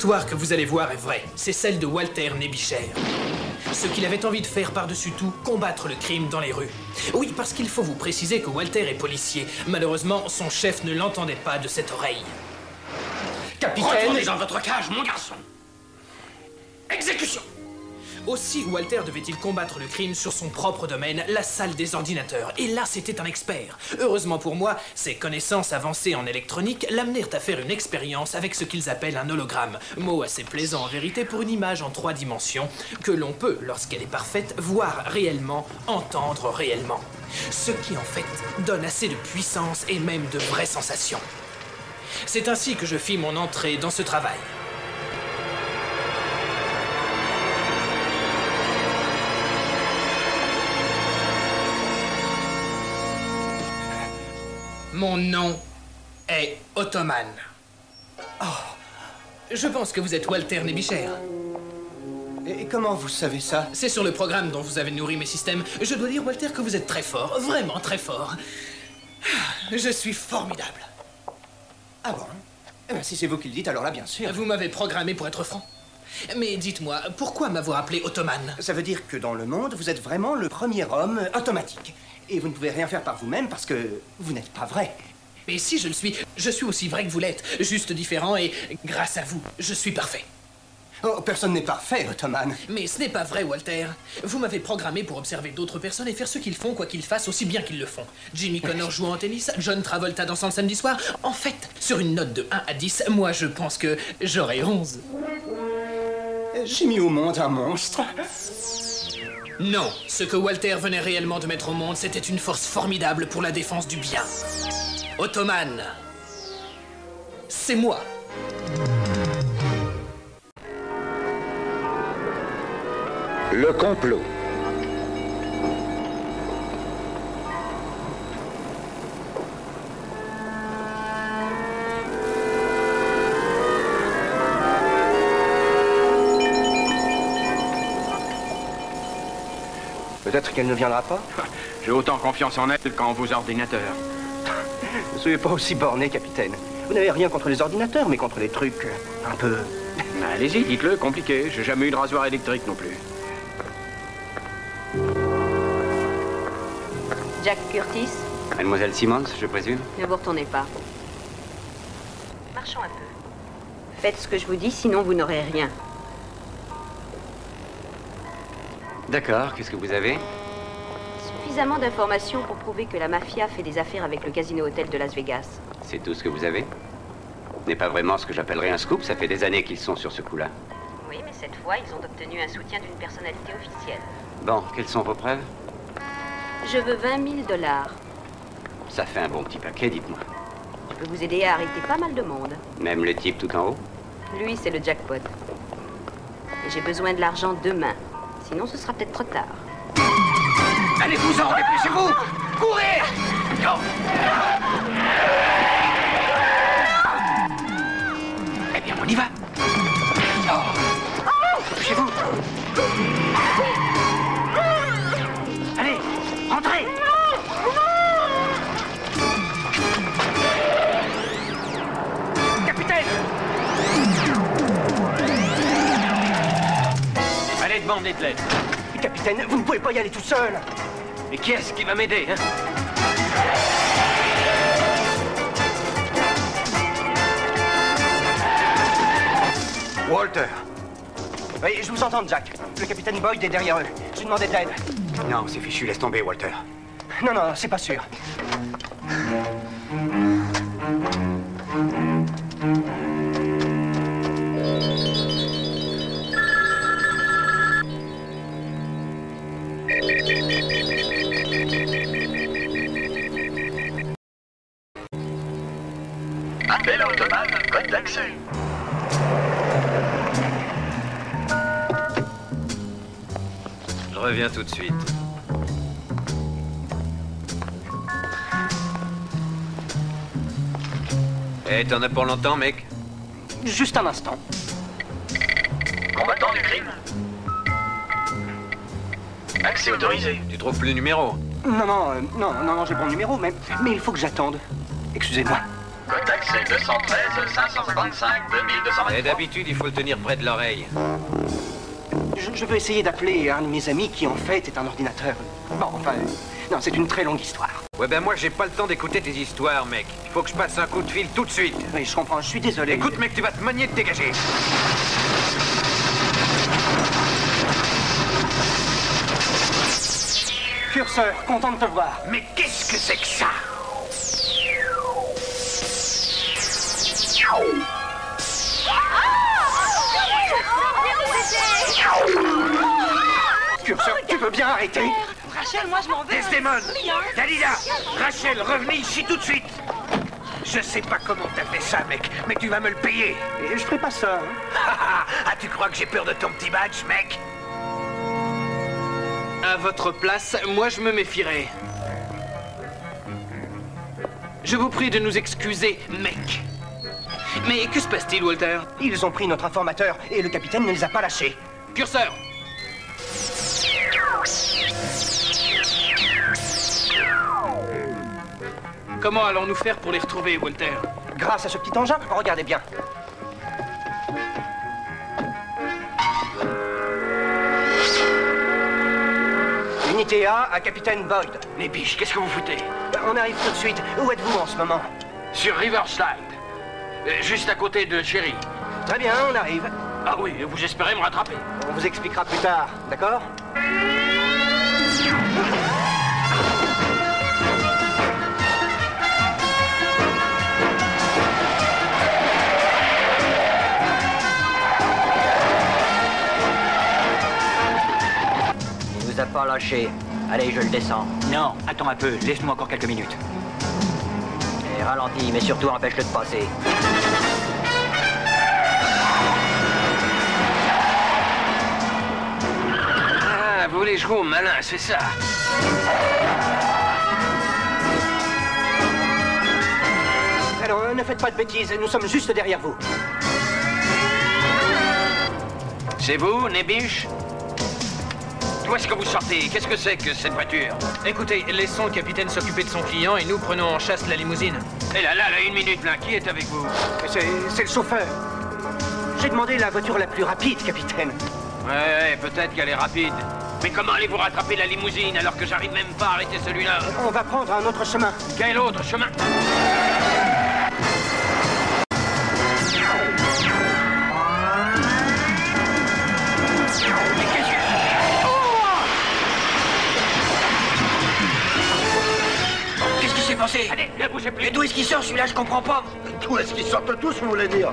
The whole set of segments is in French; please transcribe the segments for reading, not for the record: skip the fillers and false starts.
L'histoire que vous allez voir est vraie. C'est celle de Walter Nébichère. Ce qu'il avait envie de faire par-dessus tout, combattre le crime dans les rues. Oui, parce qu'il faut vous préciser que Walter est policier. Malheureusement, son chef ne l'entendait pas de cette oreille. Capitaine... Retournez dans votre cage, mon garçon. Exécution. Aussi, Walter devait-il combattre le crime sur son propre domaine, la salle des ordinateurs. Et là, c'était un expert. Heureusement pour moi, ses connaissances avancées en électronique l'amenèrent à faire une expérience avec ce qu'ils appellent un hologramme. Mot assez plaisant en vérité pour une image en 3 dimensions que l'on peut, lorsqu'elle est parfaite, voir réellement, entendre réellement. Ce qui, en fait, donne assez de puissance et même de vraies sensations. C'est ainsi que je fis mon entrée dans ce travail. Mon nom est Ottoman. Oh, je pense que vous êtes Walter Nébichère. Et comment vous savez ça? C'est sur le programme dont vous avez nourri mes systèmes. Je dois dire, Walter, que vous êtes très fort, vraiment très fort. Je suis formidable. Ah bon? Eh bien, si c'est vous qui le dites, alors là, bien sûr. Vous m'avez programmé pour être franc. Mais dites-moi, pourquoi m'avoir appelé Ottoman? Ça veut dire que dans le monde, vous êtes vraiment le premier homme automatique. Et vous ne pouvez rien faire par vous-même parce que vous n'êtes pas vrai. Mais si je le suis, je suis aussi vrai que vous l'êtes. Juste différent et grâce à vous, je suis parfait. Oh, personne n'est parfait, Ottoman. Mais ce n'est pas vrai, Walter. Vous m'avez programmé pour observer d'autres personnes et faire ce qu'ils font, quoi qu'ils fassent, aussi bien qu'ils le font. Jimmy Connor jouant au tennis, John Travolta dansant le samedi soir. En fait, sur une note de 1 à 10, moi je pense que j'aurai 11. J'ai mis au monde un monstre. Non, ce que Walter venait réellement de mettre au monde, c'était une force formidable pour la défense du bien. Ottoman, c'est moi. Le complot. Peut-être qu'elle ne viendra pas. J'ai autant confiance en elle qu'en vos ordinateurs. Ne soyez pas aussi borné, capitaine. Vous n'avez rien contre les ordinateurs, mais contre les trucs un peu... Allez-y, dites-le, compliqué. J'ai jamais eu de rasoir électrique non plus. Jack Curtis, Mademoiselle Simmons, je présume? ne vous retournez pas. Marchons un peu. Faites ce que je vous dis, sinon vous n'aurez rien. D'accord, qu'est-ce que vous avez? Suffisamment d'informations pour prouver que la mafia fait des affaires avec le Casino Hotel de Las Vegas. C'est tout ce que vous avez? N'est pas vraiment ce que j'appellerais un scoop, ça fait des années qu'ils sont sur ce coup-là. Oui, mais cette fois, ils ont obtenu un soutien d'une personnalité officielle. Bon, quelles sont vos preuves? Je veux 20 000 $. Ça fait un bon petit paquet, dites-moi. Je peux vous aider à arrêter pas mal de monde. Même le type tout en haut? Lui, c'est le jackpot. Et j'ai besoin de l'argent demain. Sinon, ce sera peut-être trop tard. Allez-vous-en, dépêchez-vous! Courez! Non. Eh bien, on y va! Dépêchez-vous! Allez, rentrez! Capitaine! Allez, demandez de l'aide. Capitaine, vous ne pouvez pas y aller tout seul. Mais qui est-ce qui va m'aider, hein? Walter. Oui, je vous entends, Jack. Le capitaine Boyd est derrière eux. J'ai demandé de l'aide. Non, c'est fichu, laisse tomber, Walter. Non, non, c'est pas sûr. Appel Ottoman, code d'accès. Je reviens tout de suite. Eh, t'en as pour longtemps, mec? Juste un instant. Combattant du crime. Accès autorisé. Tu trouves plus le numéro? Non, j'ai bon numéro, mais il faut que j'attende. Excusez-moi. Code d'accès 213 555 2223. Et d'habitude, il faut le tenir près de l'oreille. Je veux essayer d'appeler un de mes amis qui, en fait, est un ordinateur. Bon, enfin... non, c'est une très longue histoire. Ouais, ben moi, j'ai pas le temps d'écouter tes histoires, mec. Il faut que je passe un coup de fil tout de suite. Oui, je comprends, je suis désolé. Écoute, mec, tu vas te manier de dégager. Curseur, content de te voir. Mais qu'est-ce que c'est que ça? Curseur, tu peux bien arrêter? Rachel, moi je m'en vais. Desdemone, Dalila, Rachel, revenez ici tout de suite. Je sais pas comment t'as fait ça, mec, mais tu vas me le payer. Et je ferai pas ça, hein. Ah, tu crois que j'ai peur de ton petit badge, mec? À votre place, moi je me méfierais. Je vous prie de nous excuser, mec. Mais que se passe-t-il, Walter? Ils ont pris notre informateur et le capitaine ne les a pas lâchés. Curseur! Comment allons-nous faire pour les retrouver, Walter? Grâce à ce petit engin, regardez bien. Unité A à Capitaine Boyd. Les biches, qu'est-ce que vous foutez? On arrive tout de suite. Où êtes-vous en ce moment? Sur Riverside, juste à côté de Cherry. Très bien, on arrive. Ah oui, vous espérez me rattraper? On vous expliquera plus tard, d'accord? Il nous a pas lâché. Allez, je le descends. Non, attends un peu, laisse-nous encore quelques minutes. Et ralentis, mais surtout empêche-le de passer. Ah, vous voulez jouer au malin, c'est ça? Alors, ne faites pas de bêtises, nous sommes juste derrière vous. C'est vous, Nébiche? D'où est-ce que vous sortez? Qu'est-ce que c'est que cette voiture? Écoutez, laissons le capitaine s'occuper de son client et nous prenons en chasse la limousine. Eh là, une minute, là, qui est avec vous? C'est le chauffeur. J'ai demandé la voiture la plus rapide, capitaine. Ouais, peut-être qu'elle est rapide. Mais comment allez-vous rattraper la limousine alors que j'arrive même pas à arrêter celui-là? On va prendre un autre chemin. Quel autre chemin? Qu'est-ce qui s'est passé? Allez, ne bougez plus. Et d'où est-ce qu'il sort celui-là? Je comprends pas. D'où est-ce qu'ils sortent tous, vous voulez dire?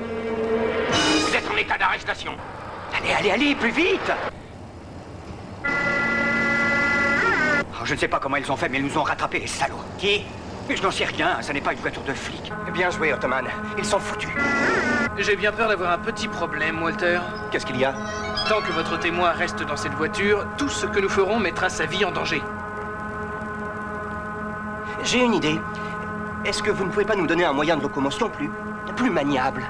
Vous êtes en état d'arrestation. Allez, plus vite! Oh, je ne sais pas comment ils ont fait, mais ils nous ont rattrapés, les salauds. Qui? Mais je n'en sais rien, ça n'est pas une voiture de flic. Bien joué, Ottoman. Ils sont foutus. J'ai bien peur d'avoir un petit problème, Walter. Qu'est-ce qu'il y a? Tant que votre témoin reste dans cette voiture, tout ce que nous ferons mettra sa vie en danger. J'ai une idée. Est-ce que vous ne pouvez pas nous donner un moyen de locomotion plus maniable?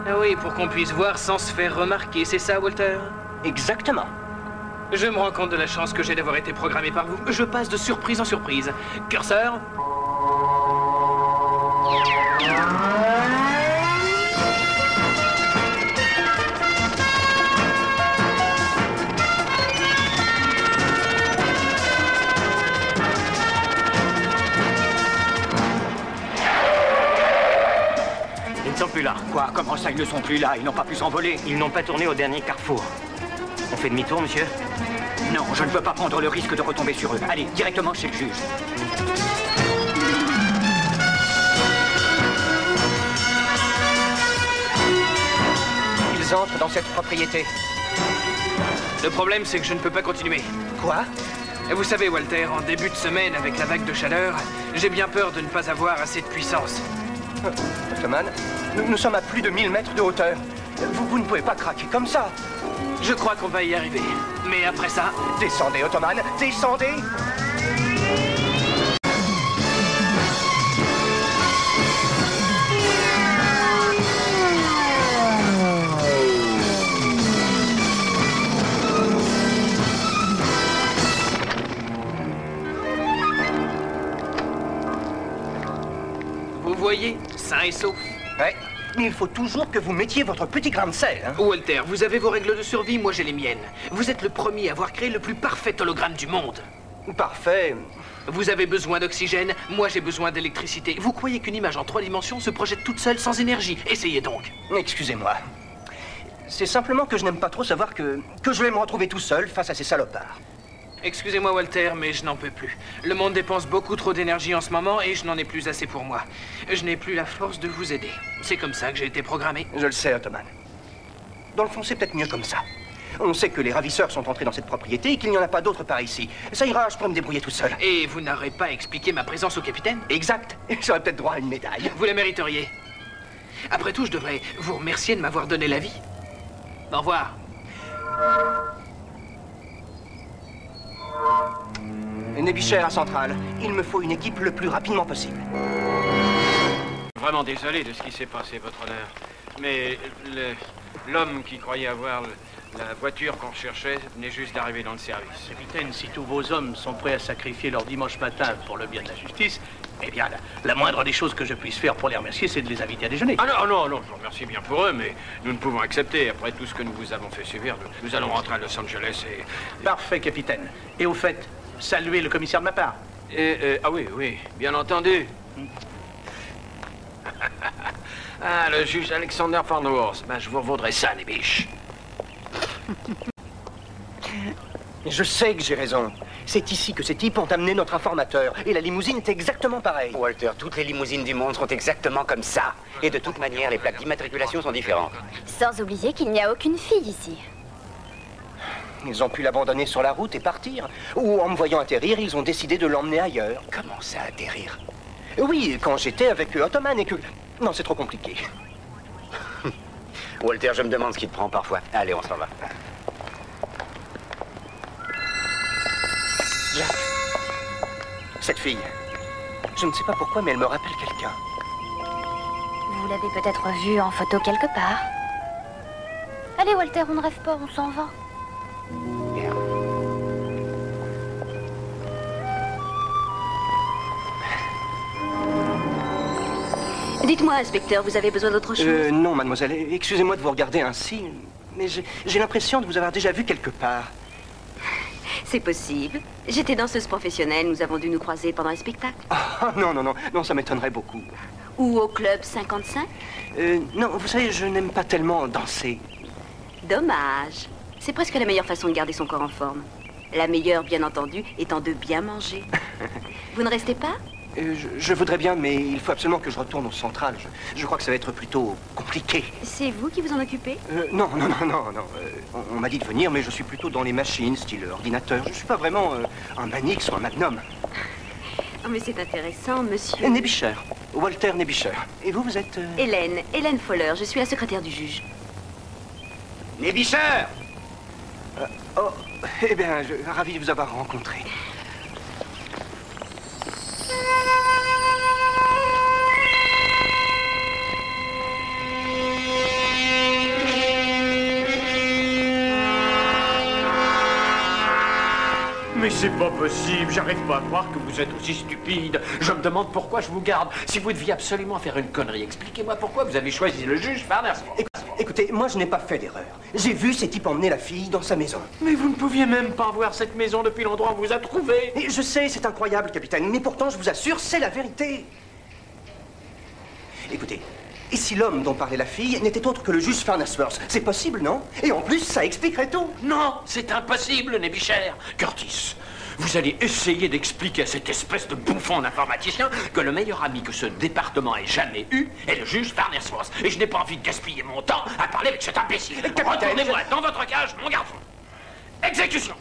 Ah oui, pour qu'on puisse voir sans se faire remarquer, c'est ça, Walter? Exactement. Je me rends compte de la chance que j'ai d'avoir été programmé par vous. Je passe de surprise en surprise. Curseur? Ils ne sont plus là. Quoi? Comment ça, ils ne sont plus là? Ils n'ont pas pu s'envoler. Ils n'ont pas tourné au dernier carrefour. On fait demi-tour, monsieur? Non, je ne veux pas prendre le risque de retomber sur eux. Allez, directement chez le juge. Ils entrent dans cette propriété. Le problème, c'est que je ne peux pas continuer. Quoi? Et vous savez, Walter, en début de semaine, avec la vague de chaleur, j'ai bien peur de ne pas avoir assez de puissance. Ottoman, nous sommes à plus de 1000 mètres de hauteur. Vous ne pouvez pas craquer comme ça. Je crois qu'on va y arriver. Mais après ça... Descendez, Ottoman, descendez! voyez, sain et sauf. Ouais, mais il faut toujours que vous mettiez votre petit grain de sel, hein. Walter, vous avez vos règles de survie, moi j'ai les miennes. Vous êtes le premier à avoir créé le plus parfait hologramme du monde. Parfait. Vous avez besoin d'oxygène, moi j'ai besoin d'électricité. Vous croyez qu'une image en 3 dimensions se projette toute seule sans énergie? Essayez donc. Excusez-moi. C'est simplement que je n'aime pas trop savoir que je vais me retrouver tout seul face à ces salopards. Excusez-moi Walter, mais je n'en peux plus. Le monde dépense beaucoup trop d'énergie en ce moment et je n'en ai plus assez pour moi. Je n'ai plus la force de vous aider. C'est comme ça que j'ai été programmé. Je le sais, Ottoman. Dans le fond, c'est peut-être mieux comme ça. On sait que les ravisseurs sont entrés dans cette propriété et qu'il n'y en a pas d'autres par ici. Ça ira, je peux me débrouiller tout seul. Et vous n'aurez pas expliqué ma présence au capitaine? Exact. J'aurais peut-être droit à une médaille. Vous la mériteriez. Après tout, je devrais vous remercier de m'avoir donné la vie. Au revoir. Nébicher à Centrale. Il me faut une équipe le plus rapidement possible. Vraiment désolé de ce qui s'est passé, votre honneur. Mais l'homme qui croyait avoir la voiture qu'on recherchait venait juste d'arriver dans le service. Capitaine, si tous vos hommes sont prêts à sacrifier leur dimanche matin pour le bien de la justice, eh bien, la moindre des choses que je puisse faire pour les remercier, c'est de les inviter à déjeuner. Ah non, je vous remercie bien pour eux, mais nous ne pouvons accepter. Après tout ce que nous vous avons fait subir, nous allons rentrer à Los Angeles et... Parfait, capitaine. Et au fait, saluez le commissaire de ma part. Ah oui, bien entendu. Ah, le juge Alexander Farnworth. Ben, je vous revaudrai ça, les biches. Je sais que j'ai raison. C'est ici que ces types ont amené notre informateur. Et la limousine est exactement pareille. Walter, toutes les limousines du monde sont exactement comme ça. Et de toute manière, les plaques d'immatriculation sont différentes. Sans oublier qu'il n'y a aucune fille ici. Ils ont pu l'abandonner sur la route et partir. Ou en me voyant atterrir, ils ont décidé de l'emmener ailleurs. Comment ça, atterrir? Oui, quand j'étais avec Ottoman et que... Non, c'est trop compliqué. Walter, je me demande ce qui te prend parfois. Allez, on s'en va. Jack. Cette fille. Je ne sais pas pourquoi, mais elle me rappelle quelqu'un. Vous l'avez peut-être vue en photo quelque part. Allez, Walter, on ne rêve pas, on s'en va. Bien. Dites-moi, inspecteur, vous avez besoin d'autre chose? Non, mademoiselle. Excusez-moi de vous regarder ainsi, mais j'ai l'impression de vous avoir déjà vu quelque part. C'est possible. J'étais danseuse professionnelle, nous avons dû nous croiser pendant un spectacle. Ah, non, ça m'étonnerait beaucoup. Ou au club 55? Non, vous savez, je n'aime pas tellement danser. Dommage. C'est presque la meilleure façon de garder son corps en forme. La meilleure, bien entendu, étant de bien manger. Vous ne restez pas? Je voudrais bien, mais il faut absolument que je retourne au central. Je crois que ça va être plutôt compliqué. C'est vous qui vous en occupez? Non. On m'a dit de venir, mais je suis plutôt dans les machines, style ordinateur. Je suis pas vraiment un Manix ou un Magnum. Oh, mais c'est intéressant, monsieur. Nébicher. Walter Nébicher. Et vous êtes... Hélène Foller. Je suis la secrétaire du juge. Nébicher! Oh, eh bien, ravi de vous avoir rencontré. Mais c'est pas possible, j'arrive pas à croire que vous êtes aussi stupide. Je me demande pourquoi je vous garde. Si vous deviez absolument faire une connerie, expliquez-moi pourquoi vous avez choisi le juge Farnworth. Écoutez, moi je n'ai pas fait d'erreur. J'ai vu ces types emmener la fille dans sa maison. Mais vous ne pouviez même pas voir cette maison depuis l'endroit où on vous a trouvé. Et je sais, c'est incroyable, capitaine, mais pourtant, je vous assure, c'est la vérité. Écoutez, et si l'homme dont parlait la fille n'était autre que le juge Farnworth? C'est possible, non? Et en plus, ça expliquerait tout. Non, c'est impossible, Nébicher. Curtis, vous allez essayer d'expliquer à cette espèce de bouffon d'informaticien que le meilleur ami que ce département ait jamais eu est le juge Farnworth. Et je n'ai pas envie de gaspiller mon temps à parler avec cet imbécile. Retournez-moi dans votre cage, mon garçon. Exécution.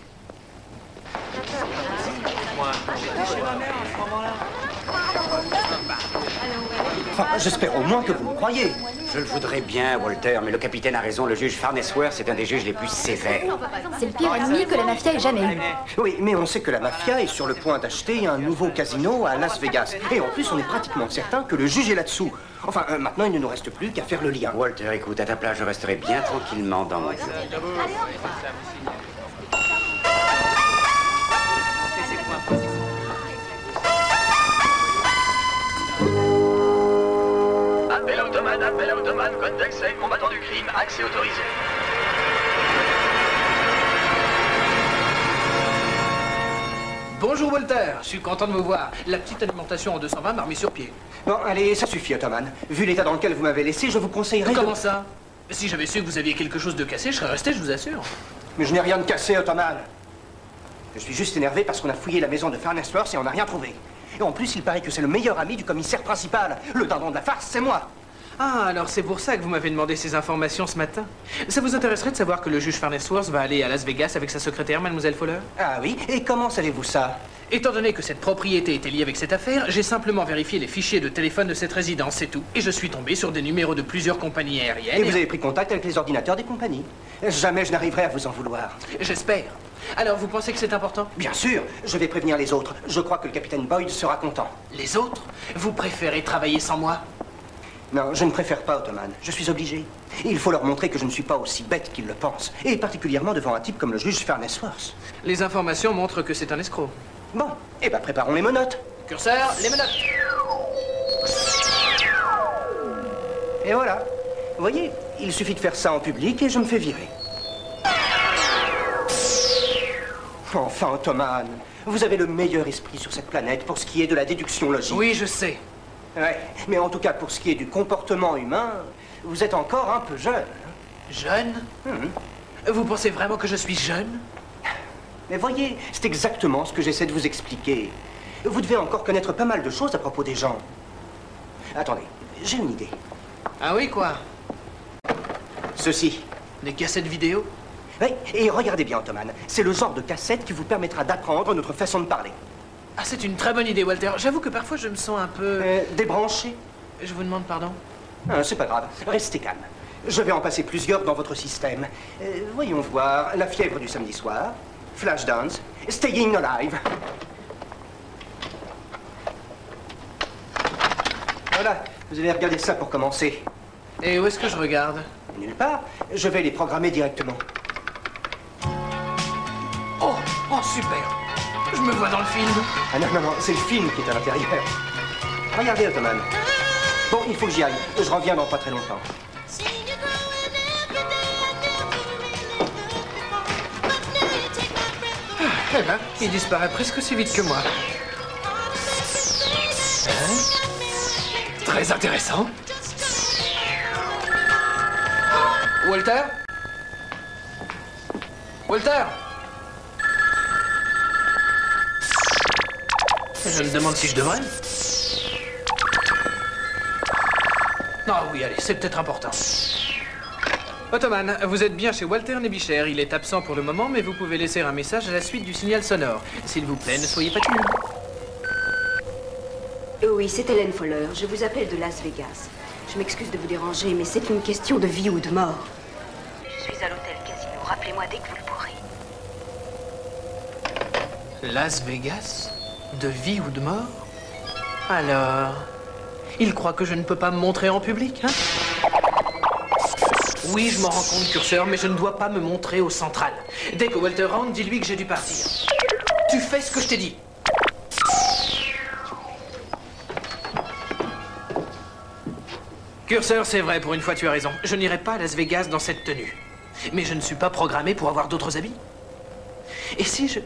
Enfin, j'espère au moins que vous me croyez. Je le voudrais bien, Walter, mais le capitaine a raison. Le juge Farnworth est un des juges les plus sévères. C'est le pire ennemi que la mafia ait jamais eu. Oui, mais on sait que la mafia est sur le point d'acheter un nouveau casino à Las Vegas. Et en plus, on est pratiquement certain que le juge est là-dessous. Enfin, maintenant, il ne nous reste plus qu'à faire le lien. Walter, écoute, à ta place, je resterai bien tranquillement dans mon jeu. d'accès, combattant du crime, accès autorisé. Bonjour Walter, je suis content de vous voir. La petite alimentation en 220 m'a remis sur pied. Bon, allez, ça suffit, Ottoman. Vu l'état dans lequel vous m'avez laissé, je vous conseillerais Comment ça? Si j'avais su que vous aviez quelque chose de cassé, je serais resté, je vous assure. Mais je n'ai rien de cassé, Ottoman. Je suis juste énervé parce qu'on a fouillé la maison de Farnsworth et on n'a rien trouvé. Et en plus, il paraît que c'est le meilleur ami du commissaire principal. Le dindon de la farce, c'est moi. Ah, alors c'est pour ça que vous m'avez demandé ces informations ce matin. Ça vous intéresserait de savoir que le juge Farnsworth va aller à Las Vegas avec sa secrétaire, Mademoiselle Fowler? Ah oui? Et comment savez-vous ça? Étant donné que cette propriété était liée avec cette affaire, j'ai simplement vérifié les fichiers de téléphone de cette résidence, c'est tout. Et je suis tombé sur des numéros de plusieurs compagnies aériennes. Et vous avez pris contact avec les ordinateurs des compagnies? Jamais je n'arriverai à vous en vouloir. J'espère. Alors, vous pensez que c'est important? Bien sûr, je vais prévenir les autres. Je crois que le capitaine Boyd sera content. Les autres? Vous préférez travailler sans moi? Non, je ne préfère pas, Ottoman. Je suis obligé. Et il faut leur montrer que je ne suis pas aussi bête qu'ils le pensent. Et particulièrement devant un type comme le juge Farnsworth. Les informations montrent que c'est un escroc. Bon, eh ben préparons les menottes. Curseur, les menottes. Et voilà. Vous voyez, il suffit de faire ça en public et je me fais virer. Enfin, Ottoman, vous avez le meilleur esprit sur cette planète pour ce qui est de la déduction logique. Oui, je sais. Ouais, mais en tout cas, pour ce qui est du comportement humain, vous êtes encore un peu jeune. Jeune? Vous pensez vraiment que je suis jeune? Mais voyez, c'est exactement ce que j'essaie de vous expliquer. Vous devez encore connaître pas mal de choses à propos des gens. Attendez, j'ai une idée. Ah oui, quoi? Ceci. Des cassettes vidéo? Oui, et regardez bien, Ottoman. C'est le genre de cassette qui vous permettra d'apprendre notre façon de parler. Ah, c'est une très bonne idée, Walter. J'avoue que parfois je me sens un peu... débranché. Je vous demande pardon? Ah, c'est pas grave. Restez calme. Je vais en passer plusieurs dans votre système. Voyons voir. La fièvre du samedi soir. Flashdance. Staying alive. Voilà. Vous allez regarder ça pour commencer. Et où est-ce que je regarde? Nulle part. Je vais les programmer directement. Oh, super. Je me vois dans le film. Ah non, c'est le film qui est à l'intérieur. Regardez, Ottoman. Bon, il faut que j'y aille. Je reviens dans pas très longtemps. Eh ben, il disparaît presque aussi vite que moi. Très intéressant. Walter? Walter? Je me demande si je devrais. Ah oui, allez, c'est peut-être important. Ottoman, vous êtes bien chez Walter Nebicher. Il est absent pour le moment, mais vous pouvez laisser un message à la suite du signal sonore. S'il vous plaît, ne soyez pas timide. Oui, c'est Hélène Fowler. Je vous appelle de Las Vegas. Je m'excuse de vous déranger, mais c'est une question de vie ou de mort. Je suis à l'hôtel Casino. Rappelez-moi dès que vous le pourrez. Las Vegas? De vie ou de mort? Alors... il croit que je ne peux pas me montrer en public, hein? Oui, je m'en rends compte, Curseur, mais je ne dois pas me montrer au central. Dès que Walter rentre, dis-lui que j'ai dû partir. Tu fais ce que je t'ai dit. Curseur, c'est vrai, pour une fois tu as raison. Je n'irai pas à Las Vegas dans cette tenue. Mais je ne suis pas programmé pour avoir d'autres habits. Et si je...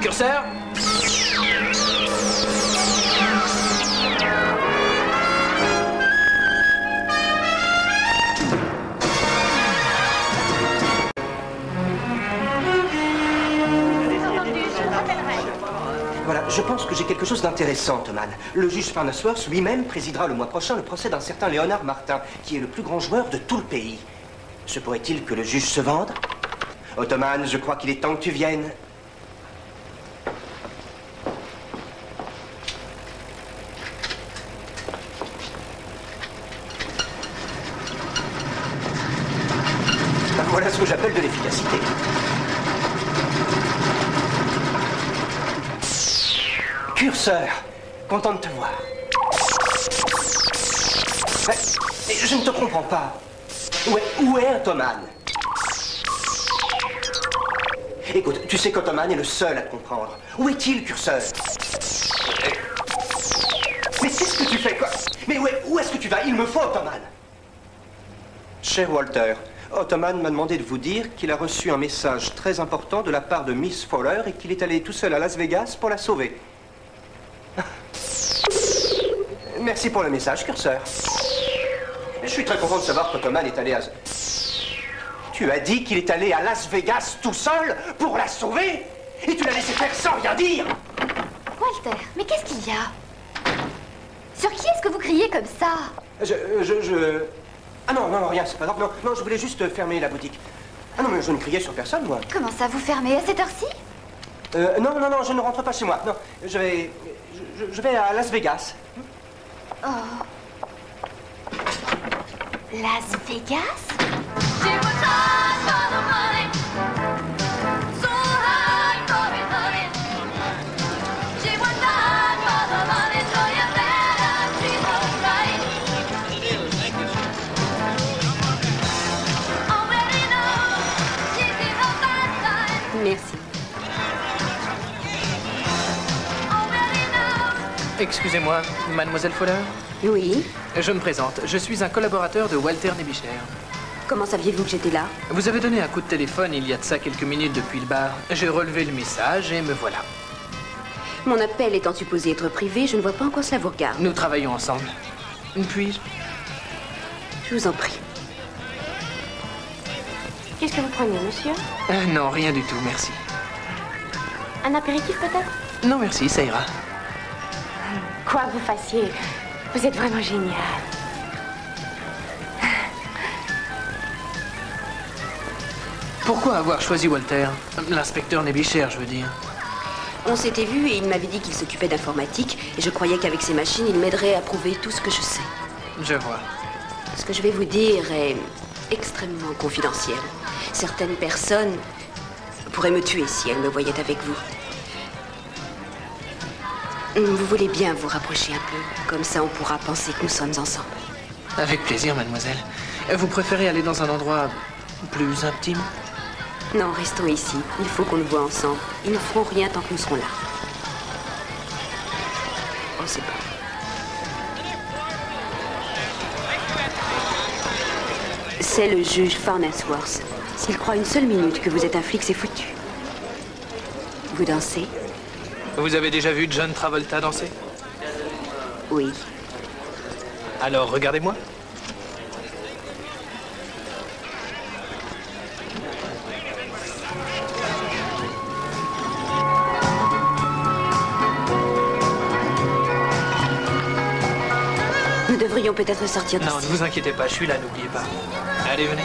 Curseur? Voilà, je pense que j'ai quelque chose d'intéressant, Ottoman. Le juge Farnsworth lui-même présidera le mois prochain le procès d'un certain Léonard Martin, qui est le plus grand joueur de tout le pays. Se pourrait-il que le juge se vende? Ottoman, je crois qu'il est temps que tu viennes. Voilà ce que j'appelle de l'efficacité. Curseur, content de te voir. Mais je ne te comprends pas. Où est Ottoman? Écoute, tu sais qu'Ottoman est le seul à te comprendre. Où est-il, Curseur? Mais qu'est-ce que tu fais, quoi? Mais où est-ce que tu vas? Il me faut Ottoman. Cher Walter, Ottoman m'a demandé de vous dire qu'il a reçu un message très important de la part de Miss Fowler et qu'il est allé tout seul à Las Vegas pour la sauver. Merci pour le message, curseur. Je suis très content de savoir qu'Ottoman est allé à... Tu as dit qu'il est allé à Las Vegas tout seul pour la sauver? Et tu l'as laissé faire sans rien dire? Walter, mais qu'est-ce qu'il y a? Sur qui est-ce que vous criez comme ça? Ah non, non, rien, c'est pas grave. Non, non, je voulais juste fermer la boutique. Ah non, mais je ne criais sur personne, moi. Comment ça, vous fermez à cette heure-ci? Non, non, non, je ne rentre pas chez moi. Non, je vais à Las Vegas. Oh. Las Vegas? Merci. Excusez-moi, mademoiselle Fowler? Oui. Je me présente. Je suis un collaborateur de Walter Nebicher. Comment saviez-vous que j'étais là? Vous avez donné un coup de téléphone il y a de ça quelques minutes depuis le bar. J'ai relevé le message et me voilà. Mon appel étant supposé être privé, je ne vois pas en quoi cela vous regarde. Nous travaillons ensemble. Puis-je? Je vous en prie. Qu'est-ce que vous prenez, monsieur? Non, rien du tout, merci. Un apéritif, peut-être? Non, merci, ça ira. Quoi que vous fassiez, vous êtes vraiment génial. Pourquoi avoir choisi Walter? L'inspecteur Nebicher, je veux dire. On s'était vus et il m'avait dit qu'il s'occupait d'informatique et je croyais qu'avec ses machines, il m'aiderait à prouver tout ce que je sais. Je vois. Ce que je vais vous dire est extrêmement confidentiel. Certaines personnes pourraient me tuer si elles me voyaient avec vous. Vous voulez bien vous rapprocher un peu, comme ça on pourra penser que nous sommes ensemble. Avec plaisir, mademoiselle. Vous préférez aller dans un endroit plus intime? Non, restons ici. Il faut qu'on nous voit ensemble. Ils ne feront rien tant que nous serons là. Oh, c'est bon. C'est le juge Farnsworth. S'il croit une seule minute que vous êtes un flic, c'est foutu. Vous dansez? Vous avez déjà vu John Travolta danser? Oui. Alors, regardez-moi. Nous devrions peut-être sortir d'ici. Non, ne vous inquiétez pas, je suis là, n'oubliez pas. Allez, venez.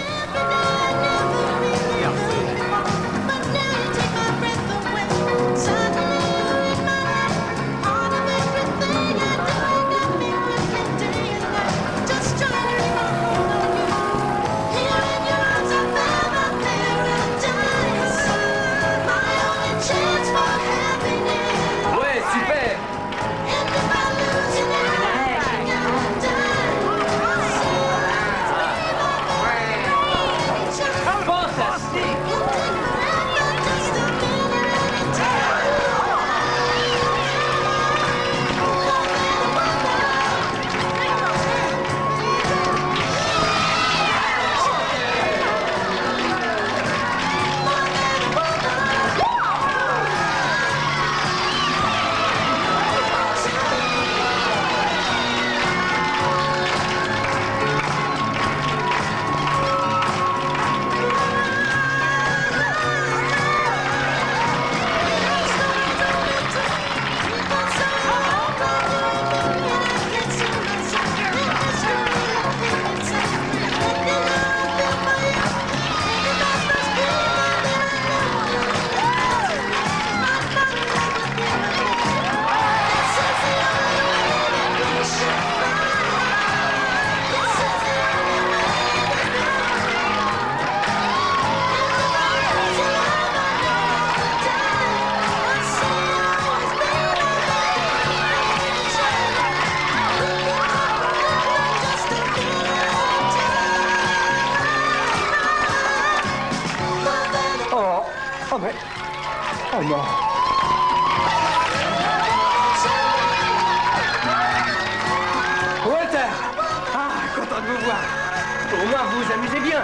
vous amusez bien.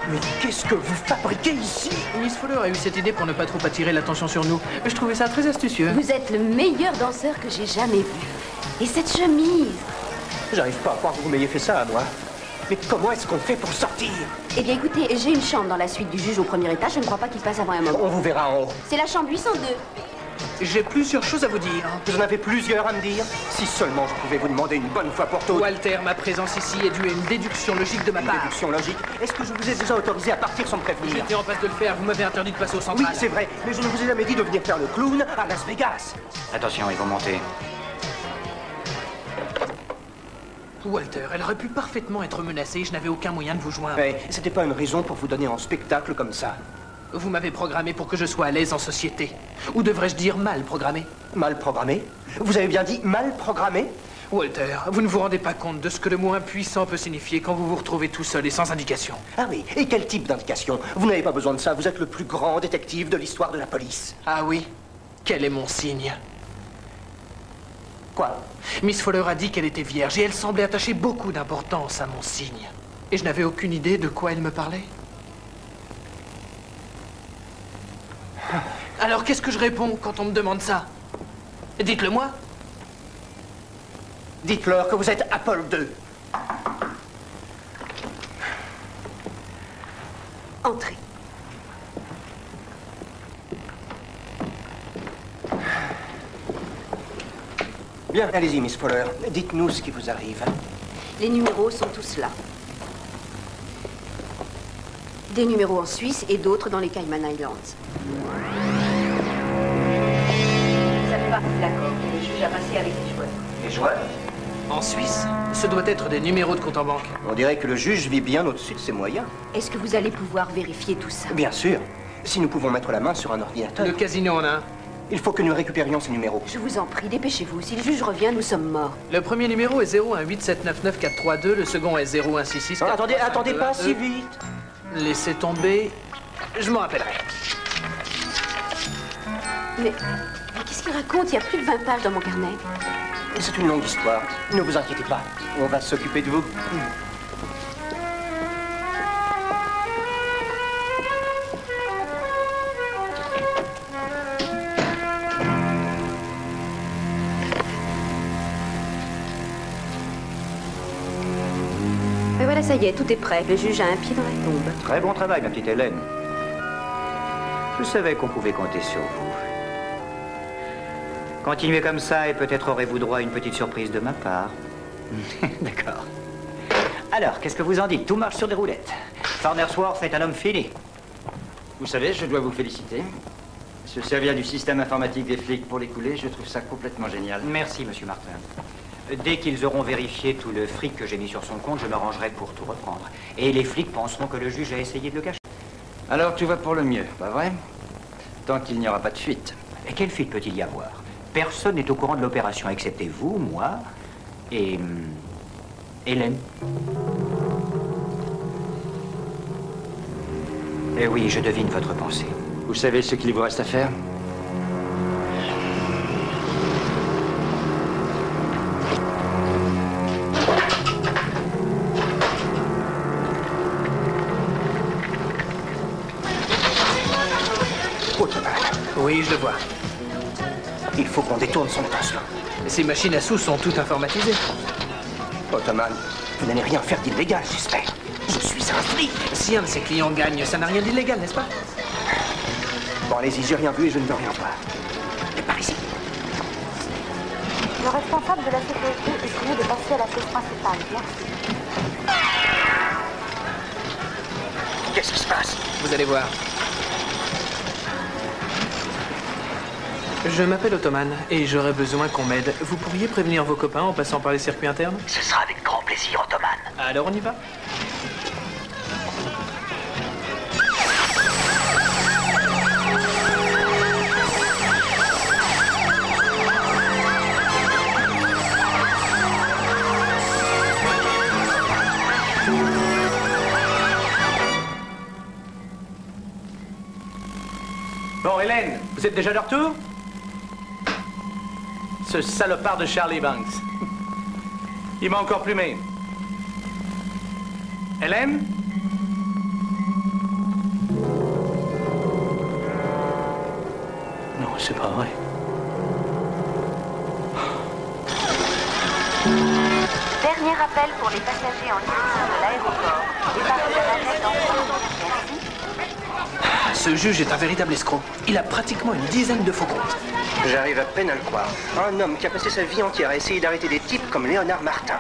Mais qu'est-ce que vous fabriquez ici? Miss Fuller a eu cette idée pour ne pas trop attirer l'attention sur nous. Je trouvais ça très astucieux. Vous êtes le meilleur danseur que j'ai jamais vu. Et cette chemise? J'arrive pas à croire que vous m'ayez fait ça à moi. Mais comment est-ce qu'on fait pour sortir? Eh bien, écoutez, j'ai une chambre dans la suite du juge au premier étage. Je ne crois pas qu'il passe avant un moment. On vous verra en haut. C'est la chambre 802. J'ai plusieurs choses à vous dire. Vous en avez plusieurs à me dire? Si seulement je pouvais vous demander une bonne fois pour toutes. Walter, ma présence ici est due à une déduction logique de ma part. Déduction logique? Est-ce que je vous ai déjà autorisé à partir sans me prévenir? J'étais en passe de le faire, vous m'avez interdit de passer au central. Oui, c'est vrai, mais je ne vous ai jamais dit de venir faire le clown à Las Vegas. Attention, ils vont monter. Walter, elle aurait pu parfaitement être menacée, je n'avais aucun moyen de vous joindre. Mais c'était pas une raison pour vous donner en spectacle comme ça. Vous m'avez programmé pour que je sois à l'aise en société. Ou devrais-je dire mal programmé? Mal programmé? Vous avez bien dit mal programmé? Walter, vous ne vous rendez pas compte de ce que le mot impuissant peut signifier quand vous vous retrouvez tout seul et sans indication. Ah oui, et quel type d'indication? Vous n'avez pas besoin de ça, vous êtes le plus grand détective de l'histoire de la police. Ah oui? Quel est mon signe? Quoi? Miss Fuller a dit qu'elle était vierge et elle semblait attacher beaucoup d'importance à mon signe. Et je n'avais aucune idée de quoi elle me parlait. Alors qu'est-ce que je réponds quand on me demande ça? Dites-le moi. Dites-leur que vous êtes Apollo 2. Entrez. Bien, allez-y, Miss Fuller. Dites-nous ce qui vous arrive. Les numéros sont tous là. Des numéros en Suisse et d'autres dans les Cayman Islands. Vous avez pas fait l'accord. Le juge a passé avec les joueurs. Les joueurs? En Suisse? Ce doit être des numéros de compte en banque. On dirait que le juge vit bien au-dessus de ses moyens. Est-ce que vous allez pouvoir vérifier tout ça? Bien sûr. Si nous pouvons mettre la main sur un ordinateur. Le casino en a un. Il faut que nous récupérions ces numéros. Je vous en prie, dépêchez-vous. Si le juge revient, nous sommes morts. Le premier numéro est 018799432, le second est 0166. Attendez pas si vite. Laissez tomber. Je m'en rappellerai. Mais qu'est-ce qu'il raconte? Il y a plus de 20 pages dans mon carnet. C'est une longue histoire. Ne vous inquiétez pas. On va s'occuper de vous. Mais voilà, ça y est, tout est prêt. Le juge a un pied dans la tombe. Très bon travail, ma petite Hélène. Je savais qu'on pouvait compter sur vous. Continuez comme ça et peut-être aurez-vous droit à une petite surprise de ma part. D'accord. Alors, qu'est-ce que vous en dites? Tout marche sur des roulettes. Farnersworth est un homme fini. Vous savez, je dois vous féliciter. Se servir du système informatique des flics pour les couler, je trouve ça complètement génial. Merci, monsieur Martin. Dès qu'ils auront vérifié tout le fric que j'ai mis sur son compte, je m'arrangerai pour tout reprendre. Et les flics penseront que le juge a essayé de le cacher. Alors tout va pour le mieux, pas vrai? Tant qu'il n'y aura pas de fuite. Et quelle fuite peut-il y avoir? Personne n'est au courant de l'opération, excepté vous, moi et... Hélène. Eh oui, je devine votre pensée. Vous savez ce qu'il vous reste à faire? Oui, je le vois. Il faut qu'on détourne son poste. Ces machines à sous sont toutes informatisées. Ottoman, vous n'allez rien faire d'illégal, j'espère. Je suis un flic. Si un de ses clients gagne, ça n'a rien d'illégal, n'est-ce pas? Bon, allez-y, j'ai rien vu et je ne veux rien voir. Et par ici. Le responsable de la sécurité est prié de passer à la pièce principale. Merci. Qu'est-ce qui se passe? Vous allez voir. Je m'appelle Ottoman et j'aurais besoin qu'on m'aide. Vous pourriez prévenir vos copains en passant par les circuits internes? Ce sera avec grand plaisir, Ottoman. Alors on y va? Bon, Hélène, vous êtes déjà de retour? Ce salopard de Charlie Banks. Il m'a encore plumé. Hélène? Non, c'est pas vrai. Dernier appel pour les passagers en direction de l'aéroport. Départ de la navette dans 3 minutes. Merci. Ce juge est un véritable escroc. Il a pratiquement une dizaine de faux comptes. J'arrive à peine à le croire. Un homme qui a passé sa vie entière à essayer d'arrêter des types comme Léonard Martin.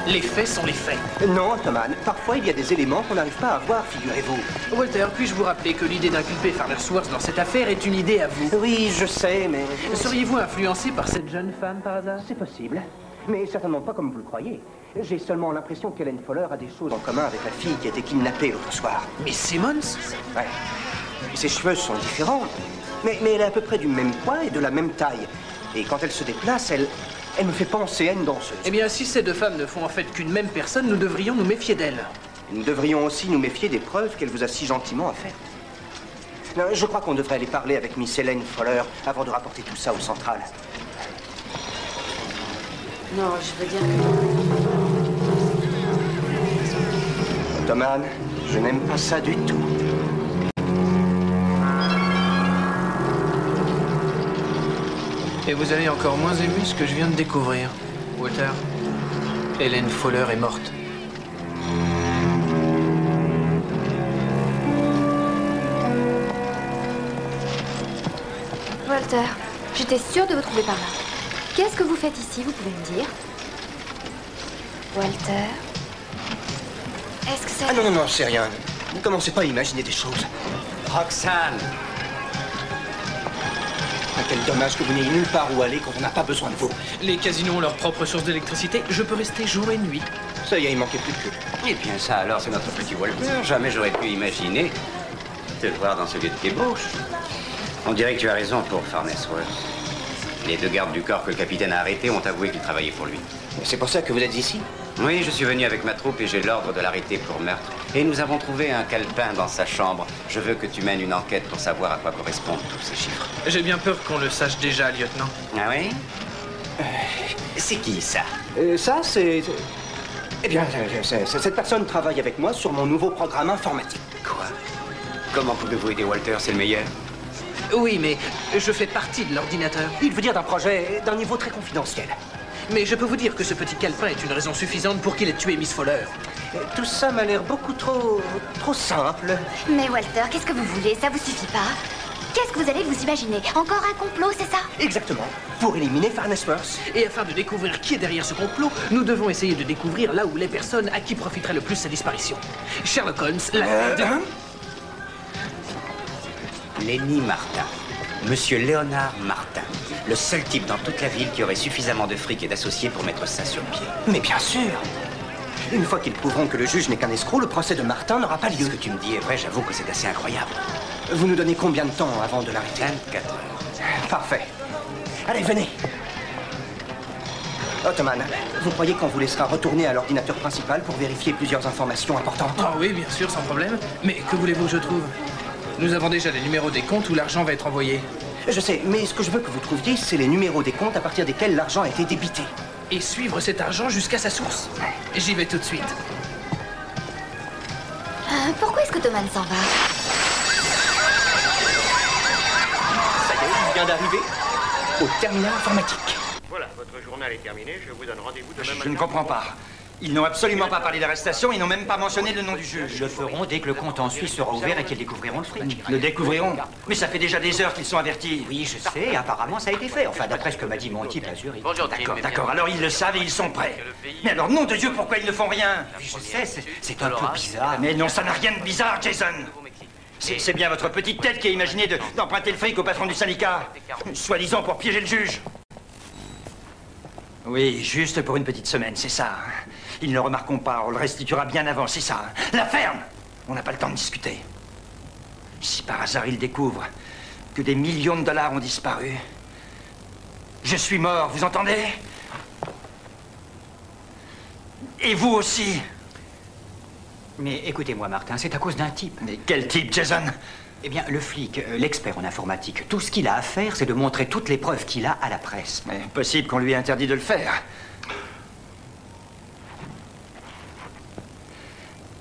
Les faits sont les faits. Non, Ottoman. Parfois, il y a des éléments qu'on n'arrive pas à voir, figurez-vous. Walter, puis-je vous rappeler que l'idée d'inculper Farnersworth dans cette affaire est une idée à vous? Oui, je sais, mais... Seriez-vous influencé par cette jeune femme, par hasard? C'est possible. Mais certainement pas comme vous le croyez. J'ai seulement l'impression qu'Hélène Fuller a des choses en commun avec la fille qui a été kidnappée l'autre soir. Miss Simmons? Ouais. Ses cheveux sont différents. Mais elle est à peu près du même poids et de la même taille. Et quand elle se déplace, elle me fait penser à une danseuse. Eh bien, si ces deux femmes ne font en fait qu'une même personne, nous devrions nous méfier d'elles. Nous devrions aussi nous méfier des preuves qu'elle vous a si gentiment faites. Non, je crois qu'on devrait aller parler avec Miss Hélène Fuller avant de rapporter tout ça au central. Non, je veux dire que... Ottoman, je n'aime pas ça du tout. Et vous avez encore moins aimé ce que je viens de découvrir. Walter, Hélène Fuller est morte. Walter, j'étais sûre de vous trouver par là. Qu'est-ce que vous faites ici, vous pouvez me dire? Walter? Est-ce que c'est... Ah non, c'est rien. Ne commencez pas à imaginer des choses. Roxane! Quel dommage que vous n'ayez nulle part où aller quand on n'a pas besoin de vous. Les casinos ont leur propre source d'électricité. Je peux rester jour et nuit. Ça y est, il manquait plus que... Eh bien ça alors, c'est notre petit Walter. Jamais j'aurais pu imaginer te voir dans ce lieu de débauche. On dirait que tu as raison pour Farnersworth. Les deux gardes du corps que le capitaine a arrêtés ont avoué qu'ils travaillaient pour lui. C'est pour ça que vous êtes ici? Oui, je suis venu avec ma troupe et j'ai l'ordre de l'arrêter pour meurtre. Et nous avons trouvé un calepin dans sa chambre. Je veux que tu mènes une enquête pour savoir à quoi correspondent tous ces chiffres. J'ai bien peur qu'on le sache déjà, lieutenant. Ah oui? C'est qui, ça? Ça, c'est... Eh bien, cette personne travaille avec moi sur mon nouveau programme informatique. Quoi? Comment pouvez-vous aider Walter? C'est le meilleur. Oui, mais je fais partie de l'ordinateur. Il veut dire d'un projet d'un niveau très confidentiel. Mais je peux vous dire que ce petit calepin est une raison suffisante pour qu'il ait tué Miss Fuller. Tout ça m'a l'air beaucoup trop simple. Mais Walter, qu'est-ce que vous voulez? Ça vous suffit pas? Qu'est-ce que vous allez vous imaginer? Encore un complot, c'est ça? Exactement. Pour éliminer Farnersworth. Et afin de découvrir qui est derrière ce complot, nous devons essayer de découvrir là où les personnes à qui profiterait le plus sa disparition. Sherlock Holmes, la... Lenny Martin. Monsieur Léonard Martin. Le seul type dans toute la ville qui aurait suffisamment de fric et d'associés pour mettre ça sur pied. Mais bien sûr. Une fois qu'ils prouveront que le juge n'est qu'un escroc, le procès de Martin n'aura pas lieu. Ce que tu me dis est vrai, j'avoue que c'est assez incroyable. Vous nous donnez combien de temps avant de l'arrêter? 24 heures. Parfait. Allez, venez. Ottoman, vous croyez qu'on vous laissera retourner à l'ordinateur principal pour vérifier plusieurs informations importantes? Ah oui, bien sûr, sans problème. Mais que voulez-vous que je trouve? Nous avons déjà les numéros des comptes où l'argent va être envoyé. Je sais, mais ce que je veux que vous trouviez, c'est les numéros des comptes à partir desquels l'argent a été débité. Et suivre cet argent jusqu'à sa source. J'y vais tout de suite. Pourquoi est-ce que Thomas s'en va? Ça y est, il vient d'arriver au terminal informatique. Voilà, votre journal est terminé. Je vous donne rendez-vous demain matin. Je ne comprends pas. Ils n'ont absolument pas parlé d'arrestation, ils n'ont même pas mentionné le nom du juge. Ils le feront dès que le compte en Suisse sera ouvert et qu'ils découvriront le fric. Le découvriront? Mais ça fait déjà des heures qu'ils sont avertis. Oui, je sais, apparemment ça a été fait. Enfin, d'après ce que m'a dit mon type à Zurich. Bonjour, D'accord, alors ils le savent et ils sont prêts. Mais alors, nom de Dieu, pourquoi ils ne font rien? Oui, je sais, c'est un peu bizarre. Mais non, ça n'a rien de bizarre, Jason. C'est bien votre petite tête qui a imaginé d'emprunter le fric au patron du syndicat. Soi-disant pour piéger le juge. Oui, juste pour une petite semaine, c'est ça. Ils ne le remarqueront pas, on le restituera bien avant, c'est ça. La ferme! On n'a pas le temps de discuter. Si par hasard ils découvrent que des millions de dollars ont disparu, je suis mort, vous entendez? Et vous aussi. Mais écoutez-moi, Martin, c'est à cause d'un type. Mais quel type, Jason? Eh bien, le flic, l'expert en informatique, tout ce qu'il a à faire, c'est de montrer toutes les preuves qu'il a à la presse. Mais possible qu'on lui ait interdit de le faire.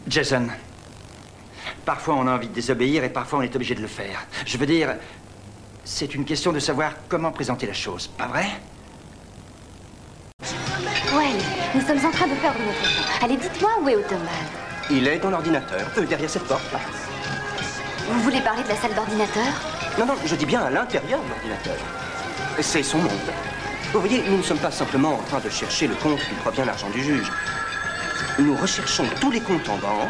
Jason, parfois on a envie de désobéir et parfois on est obligé de le faire. Je veux dire, c'est une question de savoir comment présenter la chose, pas vrai? Ouais, nous sommes en train de perdre notre temps. Allez, dites-moi où est Ottoman. Il est dans l'ordinateur, derrière cette porte. Vous voulez parler de la salle d'ordinateur? Non, non, je dis bien à l'intérieur de l'ordinateur. C'est son monde. Vous voyez, nous ne sommes pas simplement en train de chercher le compte qui provient de l'argent du juge. Nous recherchons tous les comptes en banque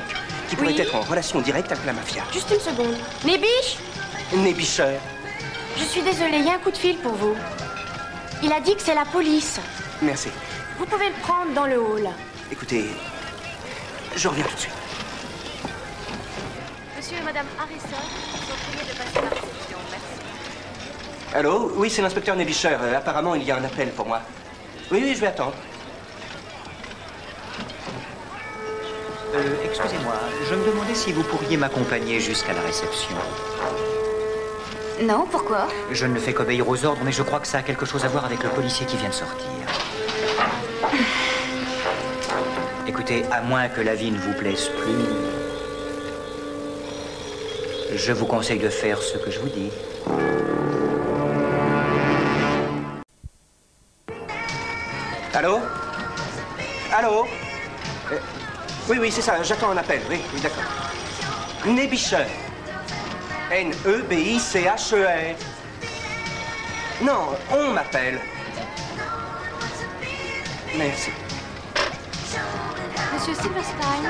qui pourraient être en relation directe avec la mafia. Juste une seconde. Nébiche? Nébicheur. Je suis désolée, il y a un coup de fil pour vous. Il a dit que c'est la police. Merci. Vous pouvez le prendre dans le hall. Écoutez, je reviens tout de suite. Monsieur et Madame Harrison sont priés de passer la réception. Merci. Allô? Oui, c'est l'inspecteur Nébicheur. Apparemment, il y a un appel pour moi. Oui, oui, je vais attendre. Excusez-moi, je me demandais si vous pourriez m'accompagner jusqu'à la réception. Non, pourquoi? Je ne fais qu'obéir aux ordres, mais je crois que ça a quelque chose à voir avec le policier qui vient de sortir. Écoutez, à moins que la vie ne vous plaise plus, je vous conseille de faire ce que je vous dis. Allô? Allô? Oui, oui, c'est ça, j'attends un appel. Oui, oui, d'accord. Nébicheur. N-E-B-I-C-H-E-R. Non, on m'appelle. Merci. Monsieur Silverstein?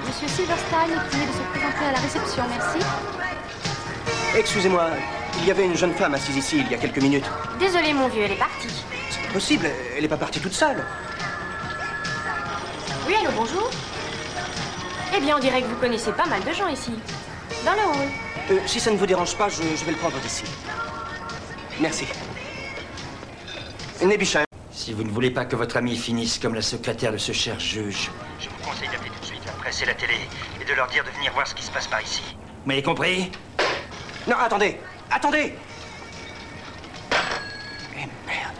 Monsieur Silverstein est prié de se présenter à la réception, merci. Excusez-moi, il y avait une jeune femme assise ici il y a quelques minutes. Désolé, mon vieux, elle est partie. C'est pas possible, elle n'est pas partie toute seule. Oui, allô, bonjour. Eh bien, on dirait que vous connaissez pas mal de gens ici. Dans le hall. Si ça ne vous dérange pas, je vais le prendre d'ici. Merci. Nébicheur. Si vous ne voulez pas que votre ami finisse comme la secrétaire de ce cher juge, je vous conseille d'appeler tout de suite la presse et la télé et de leur dire de venir voir ce qui se passe par ici. vous m'avez compris? Non, attendez. Attendez. Eh merde.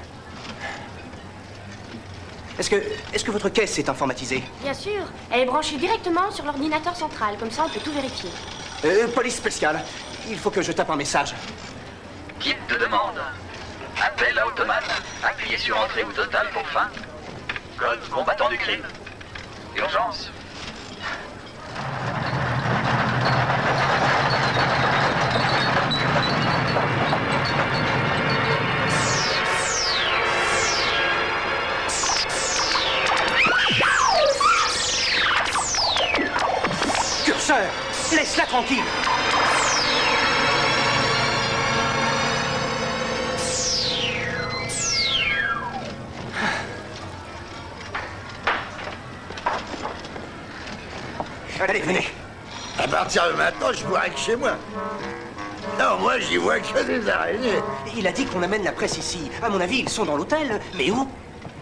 Est-ce que votre caisse est informatisée? Bien sûr. Elle est branchée directement sur l'ordinateur central. Comme ça, on peut tout vérifier. Police spéciale. Il faut que je tape un message. Kit de demande. Appel à Ottoman. Appuyez sur entrée ou total pour fin. Code combattant du crime. Urgence. Curseur, laisse-la tranquille. Allez, venez. À partir de maintenant, je pourrais être chez moi. Non, moi, j'y vois que des araignées. Il a dit qu'on amène la presse ici. À mon avis, ils sont dans l'hôtel. Mais où?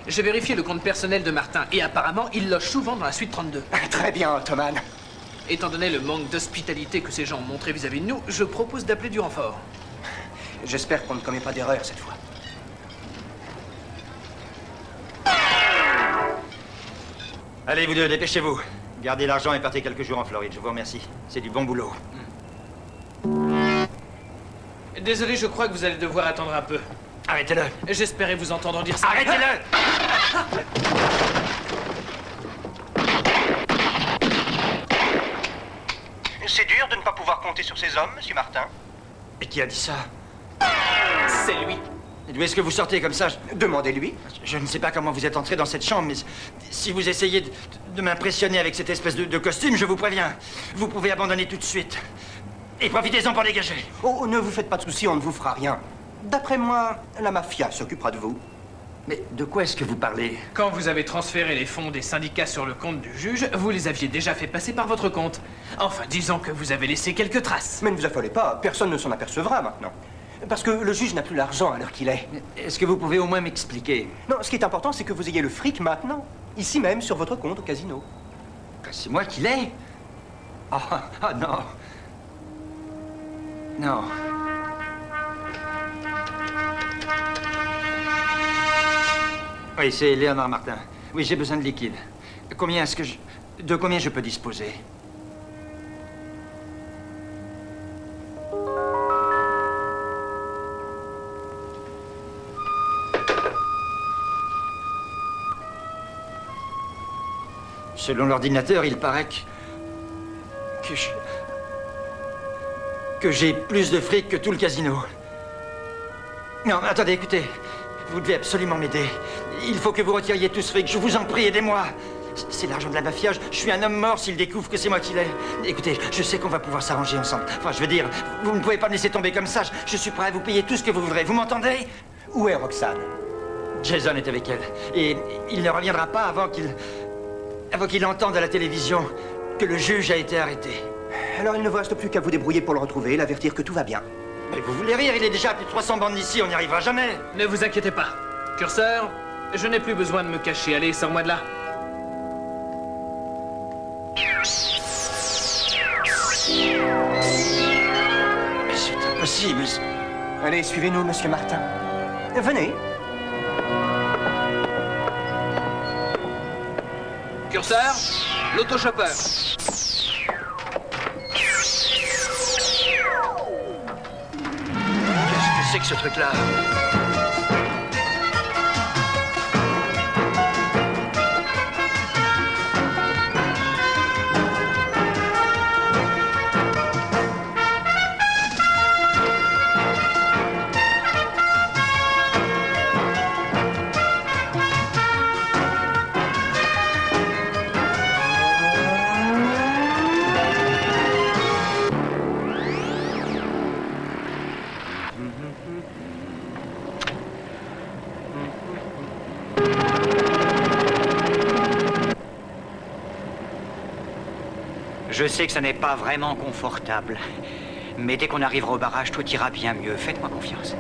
J'ai vérifié le compte personnel de Martin et apparemment, il loge souvent dans la suite 32. Très bien, Ottoman. Étant donné le manque d'hospitalité que ces gens ont montré vis-à-vis de nous, je propose d'appeler du renfort. J'espère qu'on ne commet pas d'erreur cette fois. Allez, vous deux, dépêchez-vous. Gardez l'argent et partez quelques jours en Floride, je vous remercie. C'est du bon boulot. Désolé, je crois que vous allez devoir attendre un peu. Arrêtez-le. J'espérais vous entendre dire ça. Arrêtez-le. C'est dur de ne pas pouvoir compter sur ces hommes, monsieur Martin. Et qui a dit ça? C'est lui. D'où est-ce que vous sortez comme ça? Demandez-lui. Je ne sais pas comment vous êtes entré dans cette chambre, mais si vous essayez de m'impressionner avec cette espèce de costume, je vous préviens, vous pouvez abandonner tout de suite. Et profitez-en pour dégager. Oh, ne vous faites pas de soucis, on ne vous fera rien. D'après moi, la mafia s'occupera de vous. Mais de quoi est-ce que vous parlez? Quand vous avez transféré les fonds des syndicats sur le compte du juge, vous les aviez déjà fait passer par votre compte. Enfin, disons que vous avez laissé quelques traces. Mais ne vous affolez pas, personne ne s'en apercevra maintenant. Parce que le juge n'a plus l'argent à l'heure qu'il est. Est-ce que vous pouvez au moins m'expliquer? Non, ce qui est important, c'est que vous ayez le fric maintenant. Ici même, sur votre compte au casino. C'est moi qui l'ai? Ah non. Non. Oui, c'est Léonard Martin. Oui, j'ai besoin de liquide. Combien est-ce que je... De combien je peux disposer? Selon l'ordinateur, il paraît que j'ai plus de fric que tout le casino. Non, attendez, écoutez. Vous devez absolument m'aider. Il faut que vous retiriez tout ce fric. Je vous en prie, aidez-moi. C'est l'argent de la mafia. Je suis un homme mort s'il découvre que c'est moi qui l'ai. Écoutez, je sais qu'on va pouvoir s'arranger ensemble. Enfin, je veux dire, vous ne pouvez pas me laisser tomber comme ça. Je suis prêt à vous payer tout ce que vous voudrez. Vous m'entendez? Où est Roxane? Jason est avec elle. Et il ne reviendra pas avant qu'il entende à la télévision que le juge a été arrêté. Alors il ne vous reste plus qu'à vous débrouiller pour le retrouver et l'avertir que tout va bien. Mais vous voulez rire? Il est déjà à plus de 300 bandes d'ici, on n'y arrivera jamais. Ne vous inquiétez pas. Curseur, je n'ai plus besoin de me cacher. Allez, sors-moi de là. Mais c'est impossible. Allez, suivez-nous, monsieur Martin. Venez. Curseur, l'autochopper. Qu'est-ce que c'est que ce truc-là? Je sais que ça n'est pas vraiment confortable, mais dès qu'on arrivera au barrage, tout ira bien mieux. Faites-moi confiance.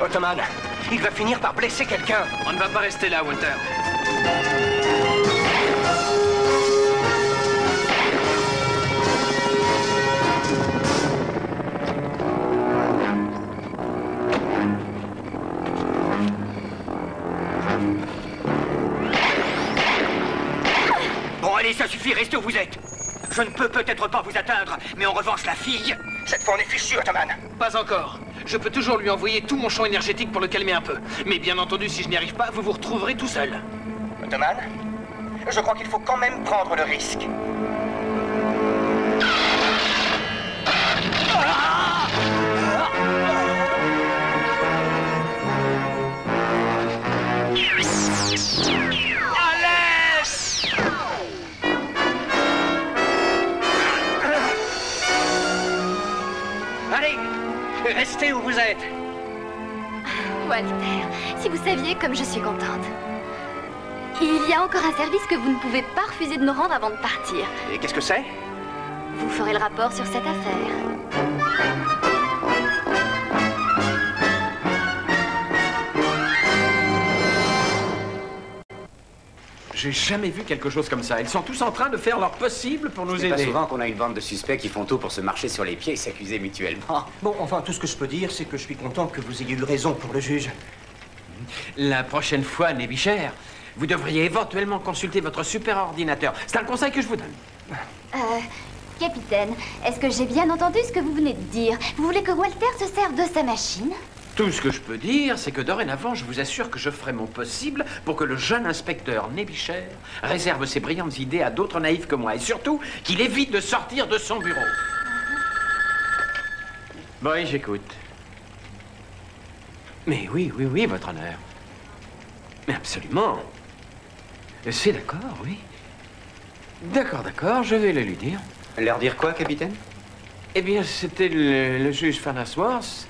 Ottoman, il va finir par blesser quelqu'un. On ne va pas rester là, Walter. Bon, allez, ça suffit, restez où vous êtes. Je ne peux peut-être pas vous atteindre, mais en revanche, la fille... Cette fois, on est fichu, Ottoman. Pas encore. Je peux toujours lui envoyer tout mon champ énergétique pour le calmer un peu. Mais bien entendu, si je n'y arrive pas, vous vous retrouverez tout seul. Ottoman, je crois qu'il faut quand même prendre le risque. Allez, restez où vous êtes. Walter, si vous saviez comme je suis contente. Il y a encore un service que vous ne pouvez pas refuser de nous rendre avant de partir. Et qu'est-ce que c'est? Vous ferez le rapport sur cette affaire. J'ai jamais vu quelque chose comme ça. Ils sont tous en train de faire leur possible pour nous aider. C'est pas souvent qu'on a une bande de suspects qui font tout pour se marcher sur les pieds et s'accuser mutuellement. Bon, enfin, tout ce que je peux dire, c'est que je suis content que vous ayez eu raison pour le juge. La prochaine fois, Nébichère, vous devriez éventuellement consulter votre super ordinateur. C'est un conseil que je vous donne. Capitaine, est-ce que j'ai bien entendu ce que vous venez de dire? Vous voulez que Walter se serve de sa machine? Tout ce que je peux dire, c'est que dorénavant, je vous assure que je ferai mon possible pour que le jeune inspecteur Nébichère réserve ses brillantes idées à d'autres naïfs que moi. Et surtout, qu'il évite de sortir de son bureau. Oui, j'écoute. Mais oui, votre honneur. Mais absolument. C'est d'accord, oui. D'accord, d'accord, je vais le lui dire. Leur dire quoi, capitaine? Eh bien, c'était le juge Farnsworth.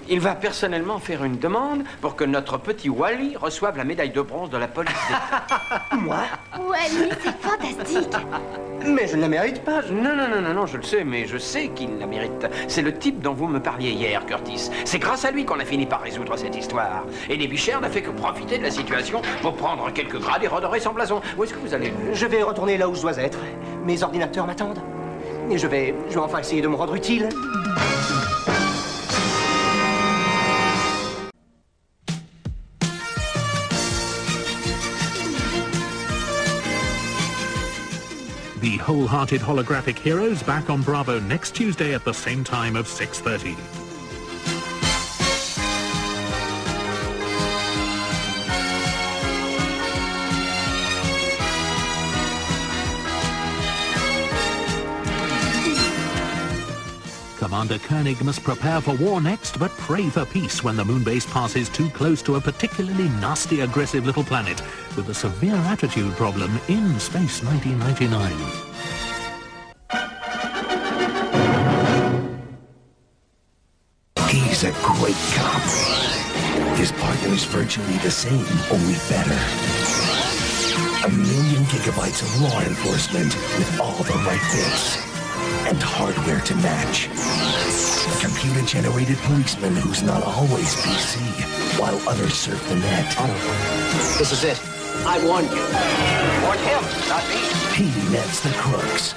Il va personnellement faire une demande pour que notre petit Wally reçoive la médaille de bronze de la police d'État. Moi? Wally, c'est fantastique. Mais je ne la mérite pas. Non, je le sais, mais je sais qu'il la mérite. C'est le type dont vous me parliez hier, Curtis. C'est grâce à lui qu'on a fini par résoudre cette histoire. Et Nebicher n'a fait que profiter de la situation pour prendre quelques grades et redorer son blason. Où est-ce que vous allez? Je vais retourner là où je dois être. Mes ordinateurs m'attendent. Et je vais enfin essayer de me rendre utile. The Wholehearted Holographic Heroes back on Bravo next Tuesday at the same time of 6:30. Commander Koenig must prepare for war next, but pray for peace when the moonbase passes too close to a particularly nasty, aggressive little planet with a severe attitude problem in Space 1999. He's a great cop. His partner's virtually the same, only better. 1,000,000 gigabytes of law enforcement with all the right bits. And hardware to match. A computer-generated policeman who's not always PC, while others surf the net. This is it. I warned you. Warned him, not me. He nets the crooks.